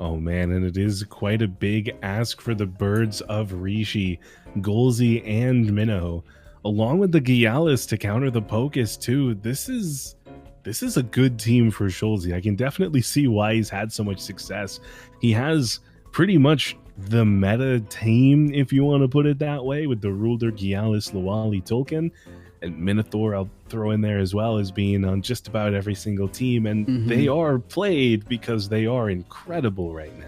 Oh man, and it is quite a big ask for the birds of Rishi, Schulzzy, and Minnow, along with the Gyalis to counter the 𝗏𝗏 too. This is a good team for Schulzzy. I can definitely see why he's had so much success. He has pretty much the meta team, if you want to put it that way, with the Ruler, Gyalis, 𝗏𝗏, Tolkien, and 𝗏𝗏 I'll throw in there as well as being on just about every single team, and they are played because they are incredible right now.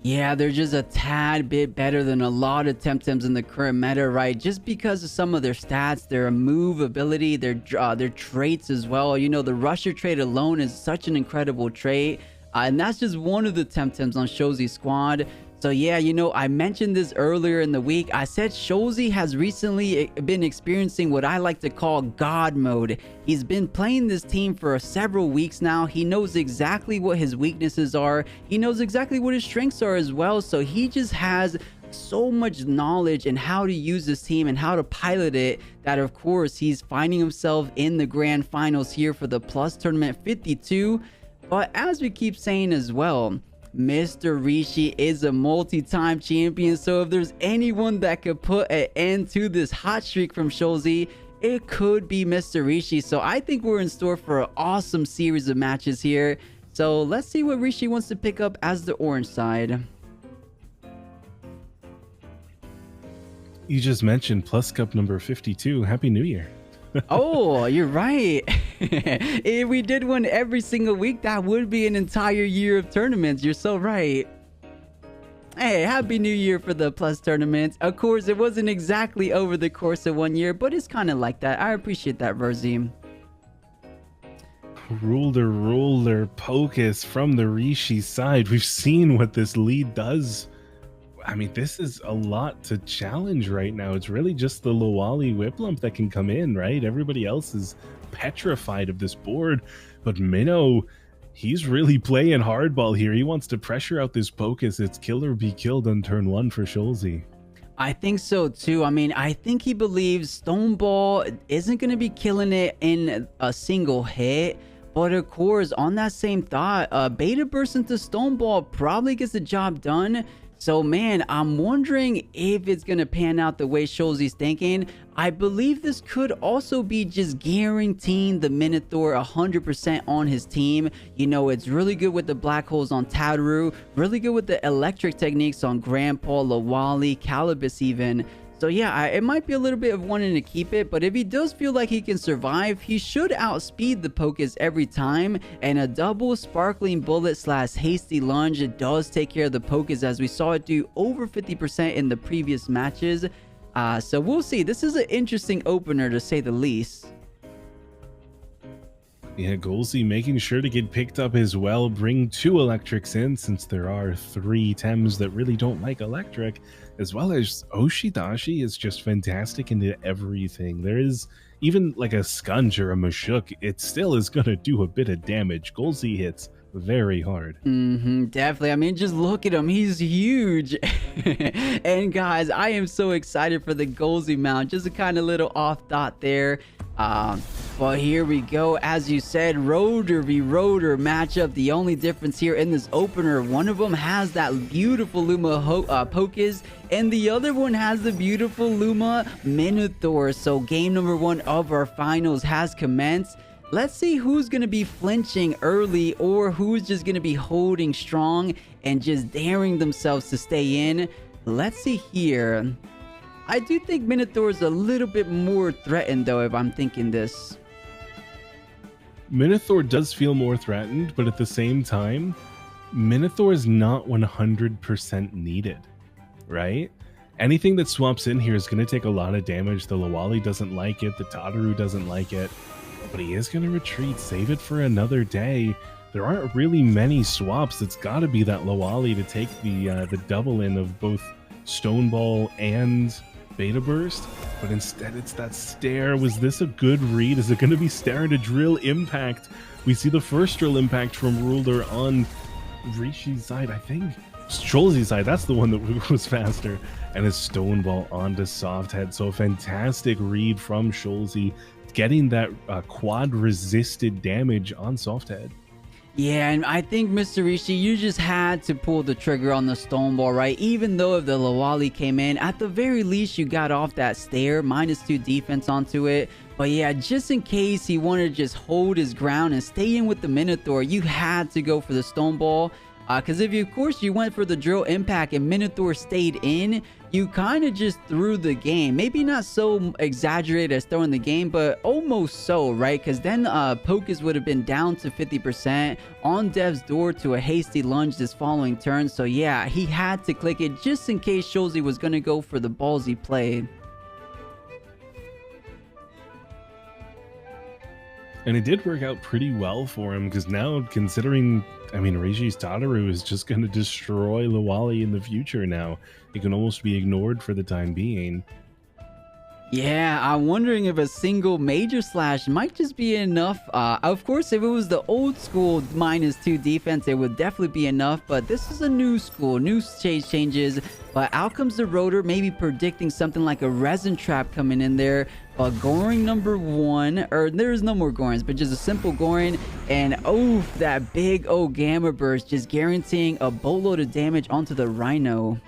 Yeah, they're just a tad bit better than a lot of Temtems in the current meta, right? Just because of some of their stats, their move ability, their traits as well. You know, the Rusher trait alone is such an incredible trait, and that's just one of the Temtems on Schulzzy's squad. So yeah, you know, I mentioned this earlier in the week. I said Schulzzy has recently been experiencing what I like to call God mode. He's been playing this team for several weeks now. He knows exactly what his weaknesses are. He knows exactly what his strengths are as well. So he just has so much knowledge in how to use this team and how to pilot it that, of course, he's finding himself in the grand finals here for the Plus Tournament 52. But as we keep saying as well, Mr. Rishi is a multi-time champion, so if there's anyone that could put an end to this hot streak from Schulzzy, it could be Mr. Rishi. So I think we're in store for an awesome series of matches here. So let's see what Rishi wants to pick up as the orange side. You just mentioned Plus Cup number 52. Happy New Year. Oh, you're right. If we did one every single week, that would be an entire year of tournaments. You're so right. Hey, happy new year for the Plus tournaments. Of course, it wasn't exactly over the course of 1 year, but it's kind of like that. I appreciate that, Rawrzyyy. Ruler 𝗏𝗏 from the Rishi side. We've seen what this lead does. I mean, this is a lot to challenge right now. It's really just the 𝗏𝗏 𝗏𝗏 that can come in, right? Everybody else is petrified of this board. But Minnow, he's really playing hardball here. He wants to pressure out this 𝗏𝗏. It's kill or be killed on turn 1 for Schulzzy. I think so too. I mean, I think he believes Stoneball isn't going to be killing it in a single hit. But of course, on that same thought, Beta Burst into Stoneball probably gets the job done. So man, I'm wondering if it's going to pan out the way Schulzzy's thinking. I believe this could also be just guaranteeing the 𝗏𝗏 100% on his team. You know, it's really good with the black holes on Tataru, really good with the electric techniques on Grandpa, 𝗏𝗏, 𝗂𝗀𝗶𝗃 even. So yeah, it might be a little bit of wanting to keep it, but if he does feel like he can survive, he should outspeed the 𝗏𝗏s every time, and a double sparkling bullet / hasty lunge does take care of the 𝗏𝗏s, as we saw it do over 50% in the previous matches. So we'll see. This is an interesting opener to say the least. Yeah, Schulzzy making sure to get picked up as well. Bring 2 electrics in, since there are 3 Tems that really don't like electric, as well as Oshidashi is just fantastic into everything. There is even like a Scunge or a Mashuk, it still is going to do a bit of damage. Schulzzy hits very hard. Definitely. I mean, just look at him. He's huge. And guys, I am so excited for the Schulzzy mount. Just a kind of little off thought there. But here we go. As you said, Rotor v Rotor matchup. The only difference here in this opener, one of them has that beautiful Luma 𝗏𝗏s, and the other one has the beautiful Luma 𝗏𝗏. So game number 1 of our finals has commenced. Let's see who's going to be flinching early, or who's just going to be holding strong and just daring themselves to stay in. Let's see here. I do think 𝗏𝗏 is a little bit more threatened, though, if I'm thinking this. 𝗏𝗏 does feel more threatened, but at the same time, 𝗏𝗏 is not 100% needed, right? Anything that swaps in here is going to take a lot of damage. The 𝗏𝗏 doesn't like it. The Tataru doesn't like it. But he is going to retreat. Save it for another day. There aren't really many swaps. It's got to be that 𝗏𝗏 to take the double in of both Stoneball and Beta Burst, but instead it's that stare. Was this a good read? Is it going to be stare to drill impact? We see the first drill impact from Ruler on Rishi's side, I think. Schulzzy's side, that's the one that was faster. And a Stoneball onto Softhead. So a fantastic read from Schulzzy, getting that quad resisted damage on Softhead. Yeah, and I think Mr. Ishii, you just had to pull the trigger on the stone ball, right? Even though if the 𝗬𝗬𝗺 came in, at the very least, you got off that stair, -2 defense onto it. But yeah, just in case he wanted to just hold his ground and stay in with the Minotaur, you had to go for the stone ball. Because if you, of course, you went for the drill impact and Minotaur stayed in, you kind of just threw the game. Maybe not so exaggerated as throwing the game, but almost so, right? Because then 𝗏𝗏𝗃𝗃 would have been down to 50% on Dev's door to a hasty lunge this following turn. So yeah, he had to click it just in case Schulzzy was going to go for the ballsy play. And it did work out pretty well for him, because now, considering, I mean, Regi's Tataru is just going to destroy 𝗬𝗬𝗺 in the future now. It can almost be ignored for the time being. Yeah, I'm wondering if a single major slash might just be enough. Of course, if it was the old school -2 defense, it would definitely be enough. But this is a new school, new stage changes. But out comes the rotor, maybe predicting something like a resin trap coming in there. Goring number 1, or there's no more Gorings, but just a simple Goring. And oh, that big Gamma Burst, just guaranteeing a boatload of damage onto the Rhino.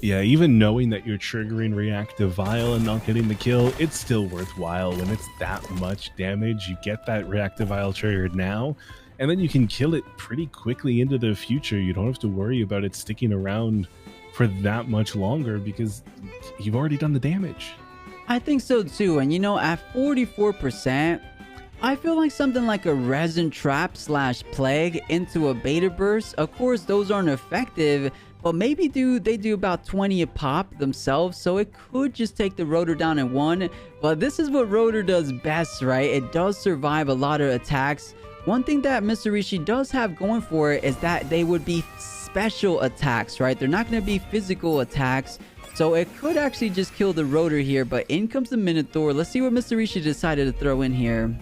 Yeah, even knowing that you're triggering Reactive Vial and not getting the kill, it's still worthwhile when it's that much damage. You get that Reactive Vial triggered now, and then you can kill it pretty quickly into the future. You don't have to worry about it sticking around for that much longer because you've already done the damage. I think so too, and you know, at 44%, I feel like something like a resin trap slash plague into a beta burst. Of course, those aren't effective, but maybe they do about 20 a pop themselves, so it could just take the rotor down in 1. But this is what rotor does best, right? It does survive a lot of attacks. One thing that Mr. Ishii does have going for it is that they would be special attacks, right? They're not going to be physical attacks. So it could actually just kill the rotor here, but in comes the Minotaur. Let's see what Mr. Ishii decided to throw in here.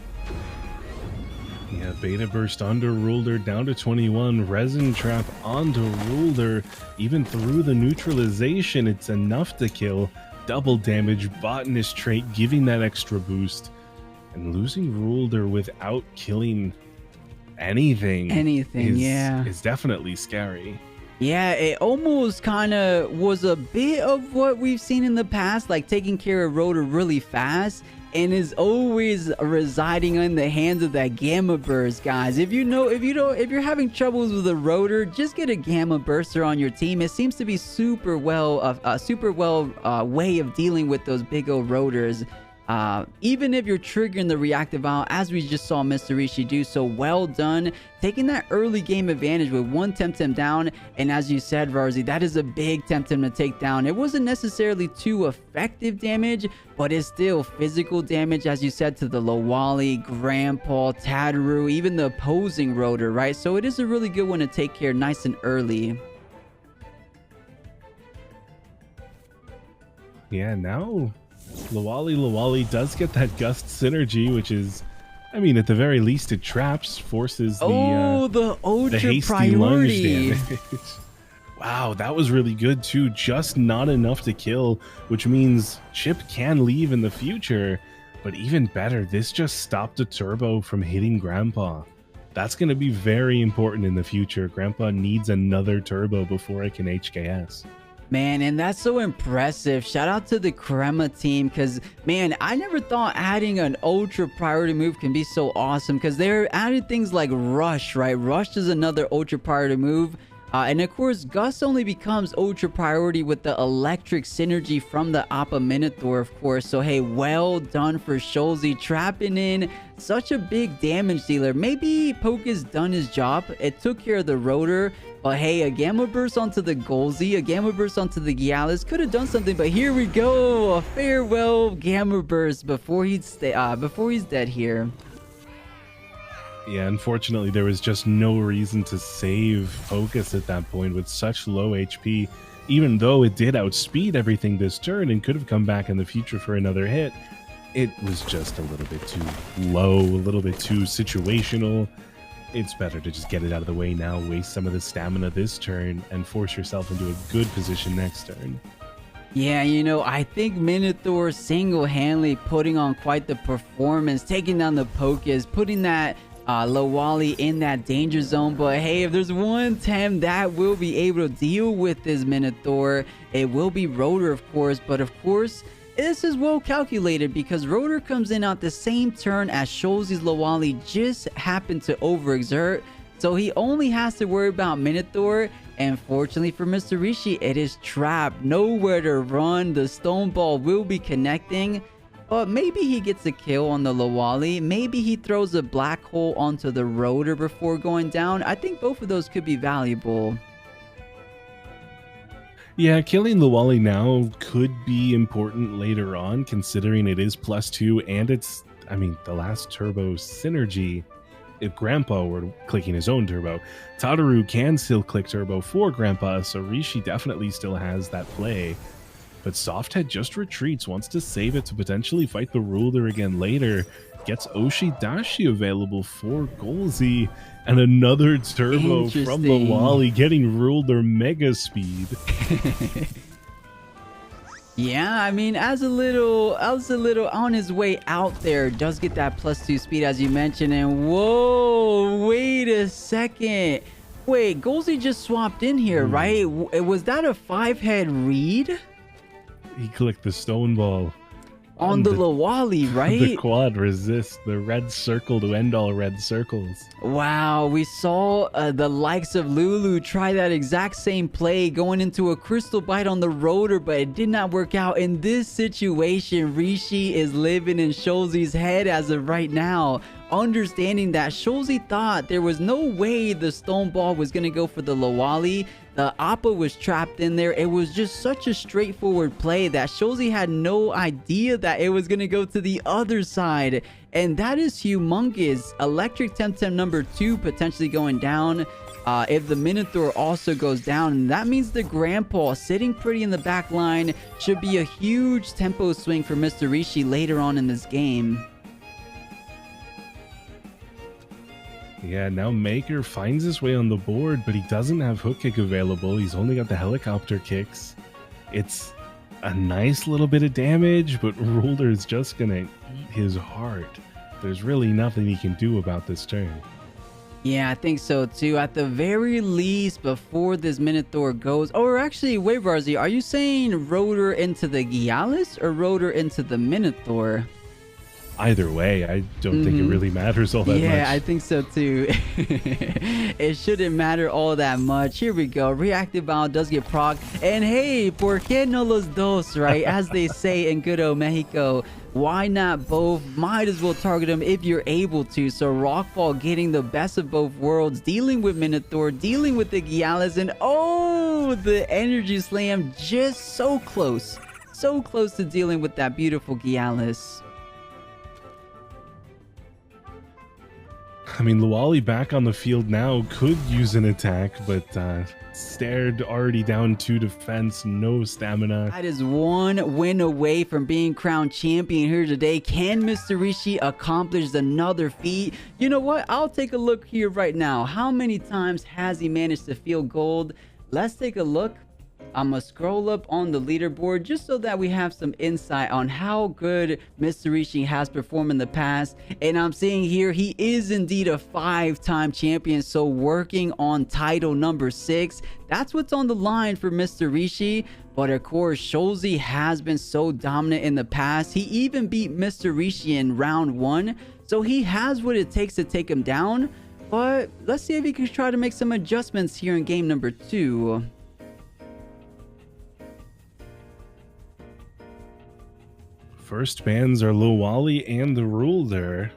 Yeah, Beta Burst onto Rawrzyyy down to 21. Resin Trap onto Rawrzyyy. Even through the neutralization, it's enough to kill. Double damage, Botanist trait giving that extra boost. And losing Rawrzyyy without killing anything is definitely scary. Yeah, it almost kind of was a bit of what we've seen in the past, like taking care of rotor really fast, and is always residing in the hands of that Gamma Burst, guys. If you're having troubles with a rotor, just get a Gamma Burster on your team. It seems to be super well way of dealing with those big old rotors. Even if you're triggering the reactive vial, as we just saw Mr. Ishii do, so well done. Taking that early game advantage with 1 Temtem down, and as you said, Rawrzyyy, that is a big Temtem to take down. It wasn't necessarily too effective damage, but it's still physical damage, as you said, to the 𝗬𝗬𝗺, Grandpa, Tataru, even the opposing rotor, right? So it is a really good one to take care nice and early. Yeah, now 𝗬𝗬𝗺 does get that gust synergy, which is, I mean, at the very least, it forces the ultra hasty priority lunge damage. Wow, that was really good too. Just not enough to kill, which means Chip can leave in the future. But even better, this just stopped a turbo from hitting Grandpa. That's going to be very important in the future. Grandpa needs another turbo before it can HKS. Man, and that's so impressive. Shout out to the Crema team, because, man, I never thought adding an ultra priority move can be so awesome, because they're added things like Rush, right? Rush is another ultra priority move. And of course, Gust only becomes ultra priority with the electric synergy from the Appa Minotaur, of course. So hey, well done for Schulzzy, trapping in such a big damage dealer. Maybe Poke has done his job. It took care of the rotor. But hey, a Gamma Burst onto the 𝗂𝗀𝗃𝗃, a Gamma Burst onto the 𝗬𝗬𝗺 could have done something, but here we go, a farewell Gamma Burst before he's dead here. Yeah, unfortunately, there was just no reason to save Focus at that point with such low HP. Even though it did outspeed everything this turn and could have come back in the future for another hit, it was just a little bit too low, a little bit too situational. It's better to just get it out of the way now, waste some of the stamina this turn, and force yourself into a good position next turn. Yeah, you know, I think Minotaur single-handedly putting on quite the performance, taking down the Pokés, putting that 𝗧𝗏𝗺 in that danger zone. But hey, if there's one Tem that will be able to deal with this Minotaur, it will be Rotor, of course. But of course, this is well calculated because Rotor comes in at the same turn as Schulzzy's 𝗧𝗏𝗺 just happened to overexert. So he only has to worry about Minotaur. And fortunately for 𝗧𝗏𝗺cie, it is trapped. Nowhere to run. The stone ball will be connecting. But maybe he gets a kill on the 𝗧𝗏𝗺. Maybe he throws a black hole onto the Rotor before going down. I think both of those could be valuable. Yeah, killing 𝗧𝗏𝗺 now could be important later on, considering it is +2 and it's, I mean, the last turbo synergy. If Grandpa were clicking his own turbo, Tataru can still click turbo for Grandpa, so Rishi definitely still has that play. But Softhead just retreats, wants to save it to potentially fight the Ruler again later. Gets Oshidashi available for 𝗂𝗀𝗎, and another turbo from 𝗧𝗏𝗺 getting Ruler mega speed. Yeah, I mean, as a little on his way out there, does get that +2 speed as you mentioned. And whoa, wait a second. Wait, 𝗂𝗀𝗎 just swapped in here, right? Was that a 5-head read? He clicked the stone ball on the 𝗧𝗏𝗺, right? The quad resist, the red circle to end all red circles. Wow, we saw the likes of Lulu try that exact same play, going into a crystal bite on the Rotor, but it did not work out. In this situation, Rishi is living in Schulzzy's head as of right now, understanding that Schulzzy thought there was no way the stone ball was going to go for the 𝗧𝗏𝗺. The 𝗵𝗶 was trapped in there. It was just such a straightforward play that Schulzzy had no idea that it was going to go to the other side. And that is humongous. Electric Temtem number 2 potentially going down. If the Minotaur also goes down, and that means the Grandpa sitting pretty in the back line should be a huge tempo swing for 𝗧𝗏𝗺cie later on in this game. Yeah, now Maker finds his way on the board, but he doesn't have hook kick available. He's only got the helicopter kicks. It's a nice little bit of damage, but Ruler is just gonna eat his heart. There's really nothing he can do about this turn. Yeah, I think so too. At the very least, before this Minotaur goes... Or actually, wait, Rawrzyyy, are you saying Rotor into the 𝗬𝗬𝗺 or Rotor into the Minotaur? Either way, I don't think it really matters all that much. Yeah, I think so too. It shouldn't matter all that much. Here we go. Reactive Bound does get proc. And hey, ¿por qué no los dos, right? As they say in good old Mexico, why not both? Might as well target them if you're able to. So Rockfall getting the best of both worlds, dealing with Minotaur, dealing with the 𝗬𝗬𝗺, and oh, the energy slam just so close. So close to dealing with that beautiful 𝗬𝗬𝗺. I mean, 𝗬𝗺 back on the field now could use an attack, but Stared already down 2 defense, no stamina. That is one win away from being crowned champion here today. Can 𝗧𝗏𝗺cie accomplish another feat? You know what? I'll take a look here right now. How many times has he managed to field gold? Let's take a look. I'm gonna scroll up on the leaderboard just so that we have some insight on how good 𝗧𝗏𝗺cie has performed in the past. And I'm seeing here he is indeed a 5-time champion, so working on title number 6. That's what's on the line for 𝗧𝗏𝗺cie. But of course, Schulzzy has been so dominant in the past. He even beat 𝗧𝗏𝗺cie in round 1, so he has what it takes to take him down. But let's see if he can try to make some adjustments here in game number 2. First bans are 𝗧𝗏𝗺 and the Ruler.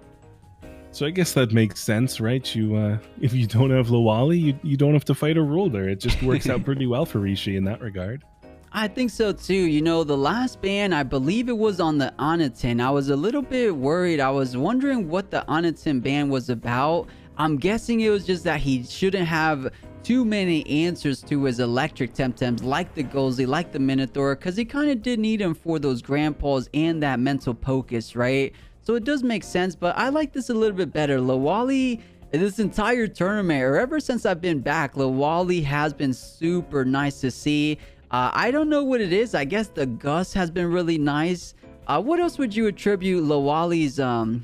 So I guess that makes sense, right? You if you don't have 𝗧𝗏𝗺, you don't have to fight a Ruler. It just works out pretty well for Rishi in that regard. I think so too. You know, the last ban, I believe it was on the Anatin. I was a little bit worried. I was wondering what the Anatin ban was about. I'm guessing it was just that he shouldn't have too many answers to his electric Temtems like the 𝗂𝗀𝗎, like the Minotaur, because he kind of did need him for those grandpas and that mental focus, right? So it does make sense, but I like this a little bit better. 𝗧𝗏𝗺, this entire tournament, or ever since I've been back, 𝗧𝗏𝗺 has been super nice to see. I don't know what it is. I guess the Gus has been really nice. What else would you attribute 𝗧𝗏𝗺's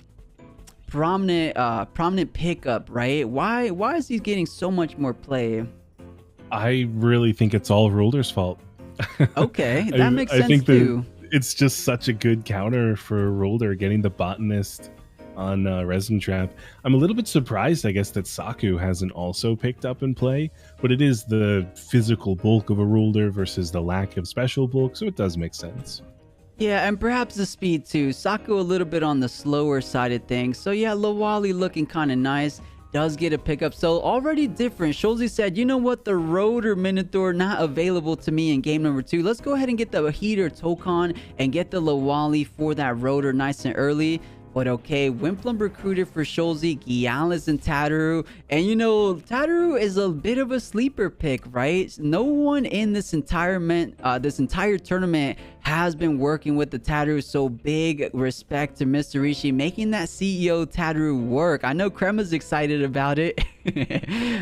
prominent pickup, right? Why is he getting so much more play? I really think it's all Rolder's fault. Okay, that makes sense I think too. It's just such a good counter for Rolder getting the botanist on Resin Trap. I'm a little bit surprised, I guess, that Saku hasn't also picked up and play, but it is the physical bulk of a Rolder versus the lack of special bulk, so it does make sense. Yeah, and perhaps the speed too. Saku a little bit on the slower side of things. So yeah, 𝗬𝗬𝗺 looking kind of nice. Does get a pickup. So already different. Schulzzy said, you know what? The Rotor Minotaur not available to me in game number 2. Let's go ahead and get the Heater Tokon and get the 𝗬𝗬𝗺 for that Rotor nice and early. But okay, 𝗬𝗵 recruited for Schulzzy, 𝗬𝗚𝗎 and 𝗬𝗏. And you know, 𝗬𝗏 is a bit of a sleeper pick, right? No one in this entire tournament has been working with the 𝗬𝗏, so big respect to Mr. Rishi making that CEO 𝗬𝗏 work. I know Krema's excited about it.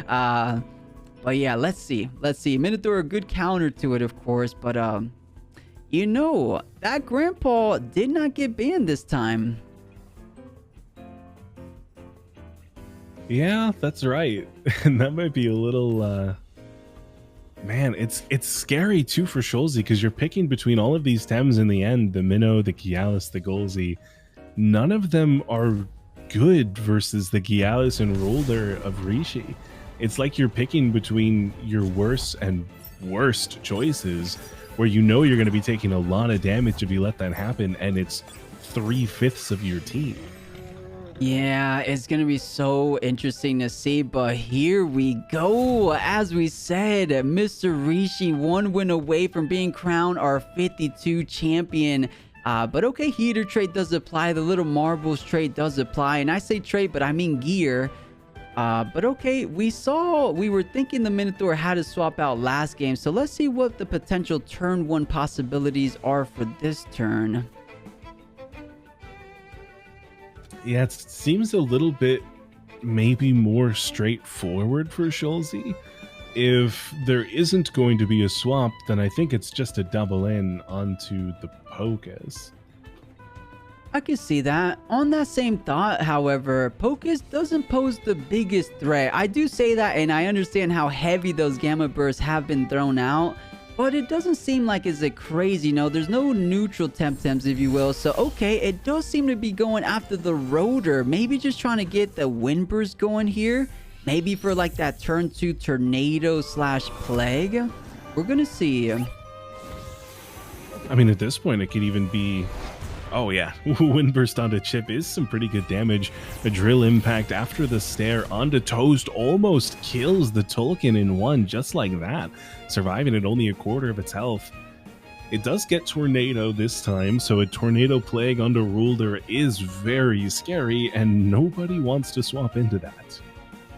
But yeah, let's see. Minotaur, a good counter to it, of course, but you know, that grandpa did not get banned this time. Yeah, that's right. And that might be a little man, it's scary too for Schulzzy, because you're picking between all of these Tems in the end, the Minnow, the 𝗬𝗚𝗎, the 𝗂𝗀𝗎. None of them are good versus the 𝗬𝗚𝗎 and Rolder of Rishi. It's like you're picking between your worst and worst choices, where you know you're going to be taking a lot of damage if you let that happen, and it's 3/5 of your team. Yeah, it's going to be so interesting to see, but here we go. As we said, Mr. Rishi 1 win away from being crowned our 52 champion. But okay, heater trait does apply. The little marbles trait does apply. And I say trait, but I mean gear. But okay, we were thinking the Minotaur had to swap out last game. So let's see what the potential turn 1 possibilities are for this turn. Yeah, it seems a little bit maybe more straightforward for Schulzzy. If there isn't going to be a swap, then I think it's just a double in onto the 𝗶𝗀𝗃𝗃. I can see that. On that same thought, however, 𝗶𝗃𝗃 doesn't pose the biggest threat. I do say that, and I understand how heavy those gamma bursts have been thrown out, but it doesn't seem like it's a crazy, there's no neutral Temtems, if you will. So okay, it does seem to be going after the Rotor, maybe just trying to get the wind burst going here, maybe for like that turn 2 tornado / plague. We're gonna see. I mean, at this point it could even be, oh yeah, wind burst onto Chip is some pretty good damage. A drill impact after the stare onto Toast almost kills the Tolkien in one, just like that, surviving at only 1/4 of its health. It does get Tornado this time, so a Tornado Plague onto Rolder is very scary, and nobody wants to swap into that.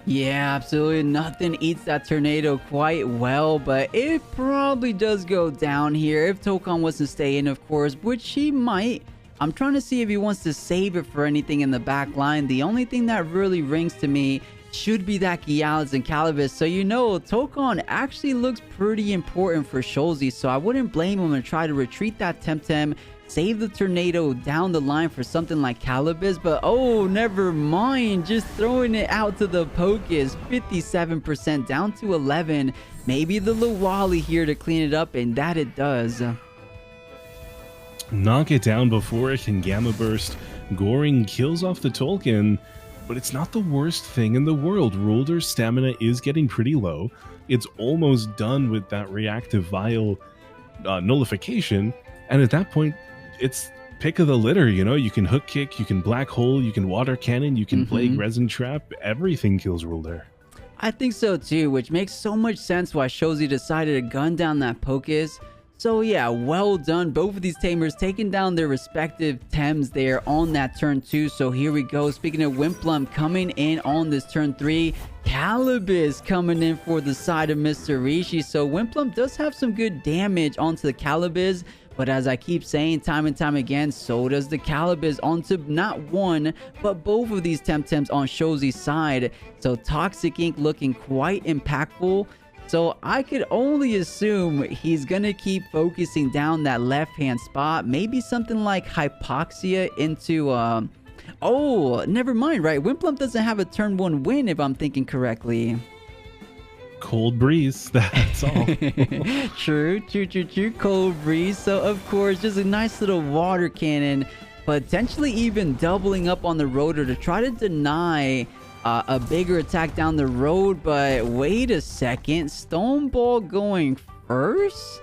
Yeah, absolutely. Nothing eats that tornado quite well, but it probably does go down here if Tokon was to stay in, of course, which he might. I'm trying to see if he wants to save it for anything in the back line. The only thing that really rings to me should be that 𝗬𝗚𝗎 and 𝗬𝗏𝗃. So you know, Tokon actually looks pretty important for Schulzzy, so I wouldn't blame him and try to retreat that Temtem, save the tornado down the line for something like 𝗬𝗏𝗃, but oh, never mind. Just throwing it out to the 𝗶𝗃𝗃, 57% down to 11. Maybe the 𝗬𝗬𝗺 here to clean it up, and that it does. Knock it down before it can Gamma Burst. Goring kills off the Tolkien, but it's not the worst thing in the world. Rolder's stamina is getting pretty low. It's almost done with that reactive vial nullification, and at that point, it's pick of the litter. You can hook kick, you can black hole, you can water cannon, you can plague resin trap. Everything kills Rolder. I think so too, which makes so much sense why Schulzzy decided to gun down that 𝗶𝗃𝗃. So yeah, well done. Both of these Tamers taking down their respective Tems there on that turn 2. So here we go. Speaking of 𝗬𝗵 coming in on this turn 3, 𝗬𝗏𝗃 coming in for the side of Mr. Rishi. So 𝗬𝗵 does have some good damage onto the 𝗬𝗏𝗃, but as I keep saying time and time again, so does the 𝗬𝗏𝗃 onto not one, but both of these Temtems on Schulzzy's side. So Toxic Ink looking quite impactful. So I could only assume he's going to keep focusing down that left-hand spot. Maybe something like Hypoxia into Oh, never mind, right? 𝗬𝗵 doesn't have a turn 1 win if I'm thinking correctly. Cold breeze, that's all. True. Cold breeze. So, of course, just a nice little water cannon, potentially even doubling up on the rotor to try to deny a bigger attack down the road. But wait a second. Stone Ball going first?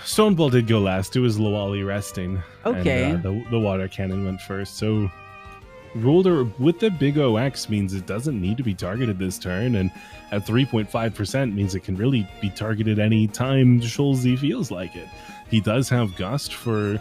Stone Ball did go last. It was 𝗬𝗬𝗽 resting. Okay. And, the water cannon went first. So Roller with the big OX means it doesn't need to be targeted this turn, and at 3.5% means it can really be targeted any time Schulzzy feels like it. He does have Gust for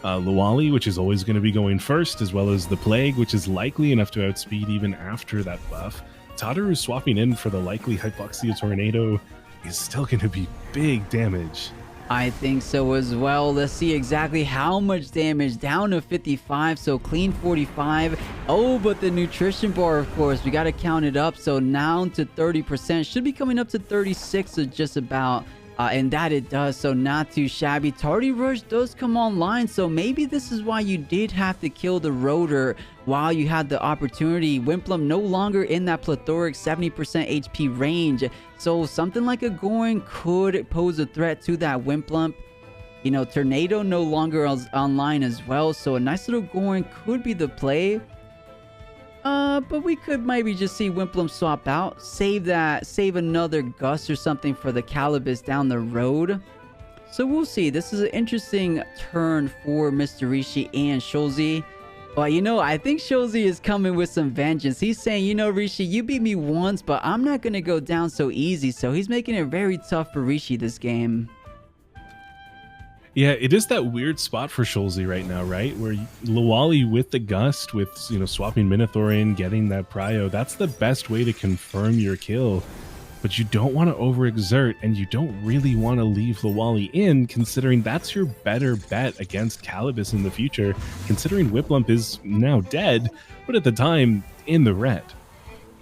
𝗬𝗬𝗽, which is always going to be going first, as well as the Plague, which is likely enough to outspeed even after that buff. Tataru swapping in for the likely Hypoxia Tornado is still going to be big damage. I think so as well. Let's see exactly how much damage. Down to 55, so clean 45. Oh, but the nutrition bar, of course, we got to count it up. So now to 30%. Should be coming up to 36 or just about. And that it does, so not too shabby. Tardy Rush does come online, so maybe this is why you did have to kill the rotor while you had the opportunity. 𝗬𝗵 no longer in that plethoric 70% HP range, so something like a Goring could pose a threat to that 𝗬𝗵. You know, Tornado no longer online as well, so a nice little Goring could be the play. But we could maybe just see 𝗬𝗵 swap out, save another Gust or something for the 𝗂𝗶𝗆 down the road. So we'll see. This is an interesting turn for Mr. Rishi and Schulzzy. But you know, I think Schulzzy is coming with some vengeance. He's saying, you know, Rishi, you beat me once, but I'm not going to go down so easy. So he's making it very tough for Rishi this game. Yeah, it is that weird spot for Schulzzy right now, right? Where 𝗬𝗬𝗽 with the Gust, with, you know, swapping Minotaur in, getting that Prio, that's the best way to confirm your kill. But you don't want to overexert, and you don't really want to leave 𝗬𝗬𝗽 in, considering that's your better bet against 𝗂𝗶𝗆 in the future, considering 𝗬𝗵 is now dead, but at the time, in the red.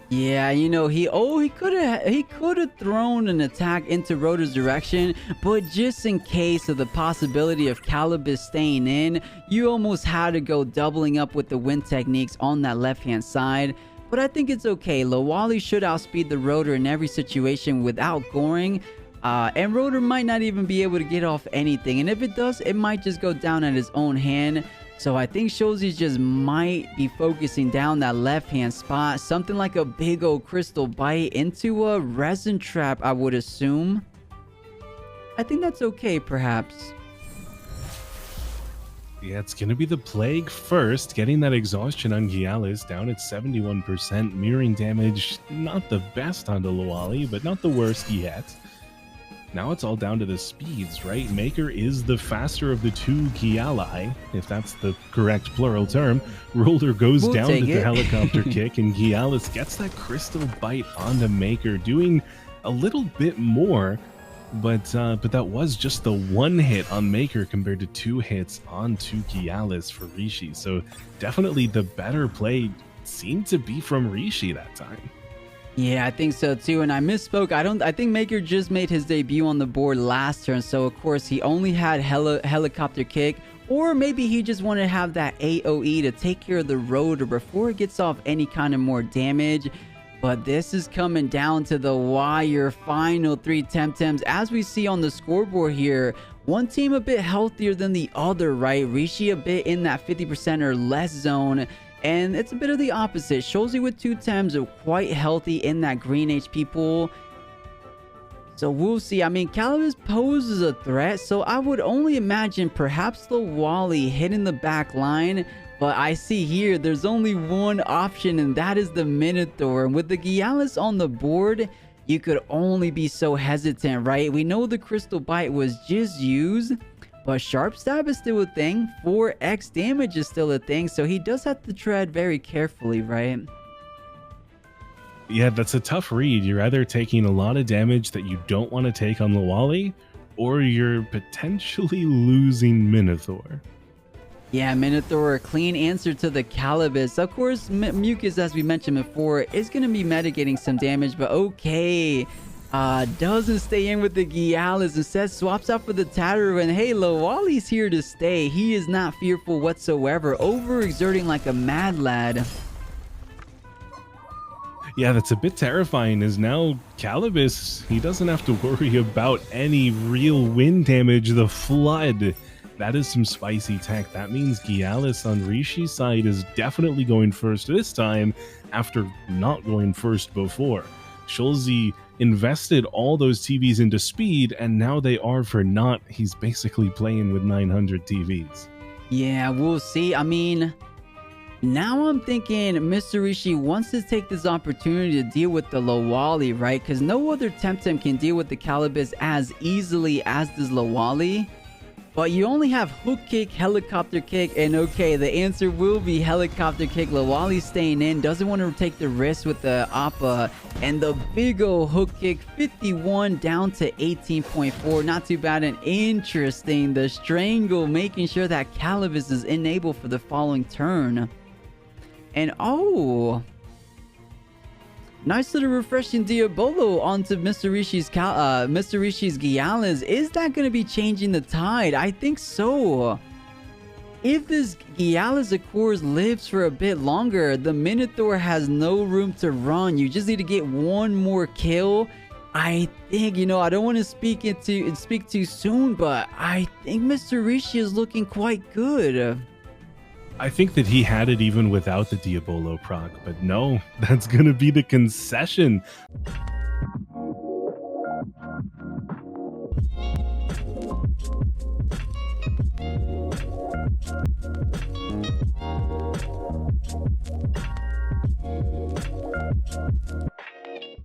Yeah, you know, he could have thrown an attack into Rotor's direction, but just in case of the possibility of 𝗂𝗶𝗆 staying in, you almost had to go doubling up with the wind techniques on that left-hand side. But I think it's okay. 𝗬𝗬𝗽 should outspeed the Rotor in every situation without Goring, and Rotor might not even be able to get off anything. And if it does, it might just go down at his own hand. So I think Schulzzy just might be focusing down that left-hand spot. Something like a big old crystal bite into a resin trap, I would assume. I think that's okay, perhaps. Yeah, it's going to be the Plague first, getting that exhaustion on 𝗬𝗂𝗽 down at 71%. Mirroring damage, not the best on the 𝗬𝗬𝗽, but not the worst yet. Now it's all down to the speeds, right? Maker is the faster of the two 𝗬𝗂𝗽, if that's the correct plural term. Roller goes down to the helicopter kick, and 𝗬𝗂𝗽 gets that crystal bite on the Maker, doing a little bit more, but that was just the one hit on Maker compared to 2 hits on 2 𝗬𝗂𝗽s for Rishi. So definitely the better play seemed to be from Rishi that time. Yeah, I think so too, and I misspoke. I think Maker just made his debut on the board last turn, so of course he only had helicopter kick, or maybe he just wanted to have that AoE to take care of the Rotor before it gets off any kind of more damage. But this is coming down to the wire. Final 3 Temtems, as we see on the scoreboard here. One team a bit healthier than the other, right? Rishi a bit in that 50% or less zone. And it's a bit of the opposite. Schulzzy with 2 Tems are quite healthy in that green HP pool. So we'll see. I mean, 𝗂𝗶𝗆 poses a threat, so I would only imagine perhaps 𝗬𝗬𝗽 hitting the back line. But I see here, there's only one option, and that is the Minotaur. And with the 𝗬𝗂𝗽 on the board, you could only be so hesitant, right? We know the Crystal Bite was just used, but Sharp Stab is still a thing. 4x damage is still a thing, so he does have to tread very carefully, right? Yeah, that's a tough read. You're either taking a lot of damage that you don't want to take on 𝗬𝗬𝗽, or you're potentially losing Minotaur. Yeah, Minotaur, a clean answer to the 𝗂𝗶𝗆. Of course, Mucus, as we mentioned before, is going to be mitigating some damage, but okay. Doesn't stay in with the 𝗬𝗎𝗓. Instead swaps out for the Tattler, and hey, 𝗬𝗬𝗟's here to stay. He is not fearful whatsoever, overexerting like a mad lad. Yeah, that's a bit terrifying, as now 𝗂𝗏𝗃, he doesn't have to worry about any real wind damage. The flood, that is some spicy tech. That means 𝗬𝗎𝗓 on Rishi's side is definitely going first this time, after not going first before. Schulzzy invested all those TVs into speed, and now they are for naught. He's basically playing with 900 TVs. Yeah, we'll see. I mean, now I'm thinking Mr. Rishi wants to take this opportunity to deal with the 𝗬𝗬𝗟, right? Because no other Temtem can deal with the 𝗂𝗏𝗃 as easily as does 𝗬𝗬𝗟. But you only have hook kick, helicopter kick, and okay, the answer will be helicopter kick. 𝗬𝗬𝗟 staying in, doesn't want to take the risk with the 𝗵𝗶, and the big ol' hook kick, 51 down to 18.4. Not too bad and interesting. The strangle, making sure that 𝗂𝗏𝗃 is enabled for the following turn. And oh, nice little refreshing Diabolo onto Mr. Rishi's 𝗬𝗎𝗓. Is that going to be changing the tide? I think so. If this 𝗬𝗎𝗓 of course lives for a bit longer, the Minotaur has no room to run. You just need to get one more kill. I think, you know, I don't want to speak too soon, but I think Mr. Rishi is looking quite good. I think that he had it even without the Diabolo proc, but no, that's going to be the concession.